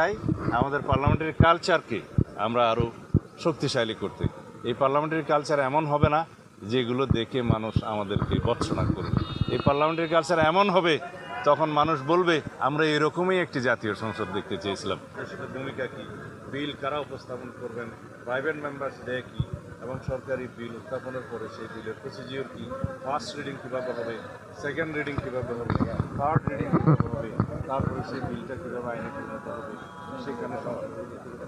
চাই আমাদের পার্লামেন্টারি কালচারকে আমরা আরও শক্তিশালী করতে। এই পার্লামেন্টারি কালচার এমন হবে না যেগুলো দেখে মানুষ আমাদেরকে ভৎসনা করবে। এই পার্লামেন্টারি কালচার এমন হবে তখন মানুষ বলবে আমরা এরকমই একটি জাতীয় সংসদ দেখতে চেয়েছিলাম। সেটা ভূমিকা কী, বিল কারা উপস্থাপন করবেন, প্রাইভেট মেম্বার্স ডে কী, এবং সরকারি বিল উত্থাপনের পরে সেই বিলের প্রসিজিওর কী, ফার্স্ট রিডিং কীভাবে হবে, সেকেন্ড রিডিং কীভাবে হবে, থার্ড রিডিং কীভাবে হবে, তারপরে সেই বিলটা কীভাবে আইনে পরিণত হবে, সেখানে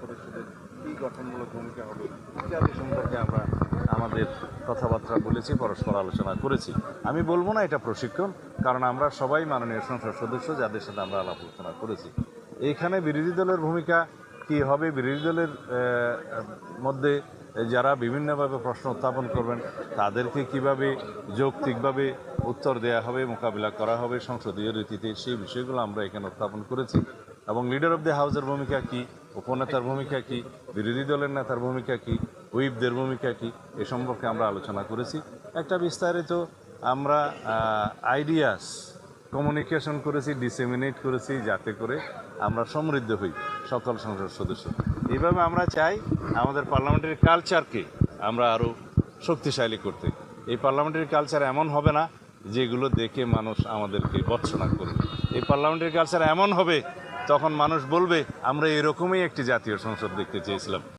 পরিষদের কী গঠনমূলক ভূমিকা হবে ইত্যাদি সম্পর্কে আমরা আমাদের কথাবার্তা বলেছি, পরস্পর আলোচনা করেছি। আমি বলবো না এটা প্রশিক্ষণ, কারণ আমরা সবাই মাননীয় সংসদ সদস্য যাদের সাথে আমরা আলাপ আলোচনা করেছি। এইখানে বিরোধী দলের ভূমিকা কী হবে, বিরোধী দলের মধ্যে যারা বিভিন্নভাবে প্রশ্ন উত্থাপন করবেন তাদেরকে কিভাবে যৌক্তিকভাবে উত্তর দেওয়া হবে, মোকাবিলা করা হবে সংসদীয় রীতিতে, সেই বিষয়গুলো আমরা এখানে উত্থাপন করেছি। এবং লিডার অফ দ্য হাউসের ভূমিকা কী, উপনেতার ভূমিকা কী, বিরোধী দলের নেতার ভূমিকা কী, হুইপদের ভূমিকা কী, এ সম্পর্কে আমরা আলোচনা করেছি। একটা বিস্তারিত আমরা আইডিয়াস কমিউনিকেশন করেছি, ডিসেমিনেট করেছি, যাতে করে আমরা সমৃদ্ধ হই সকল সংসদ সদস্য। এইভাবে আমরা চাই আমাদের পার্লামেন্টারি কালচারকে আমরা আরও শক্তিশালী করতে। এই পার্লামেন্টারি কালচার এমন হবে না যেগুলো দেখে মানুষ আমাদেরকে ভৎসনা করবে। এই পার্লামেন্টারি কালচার এমন হবে তখন মানুষ বলবে আমরা এরকমই একটি জাতীয় সংসদ দেখতে চেয়েছিলাম।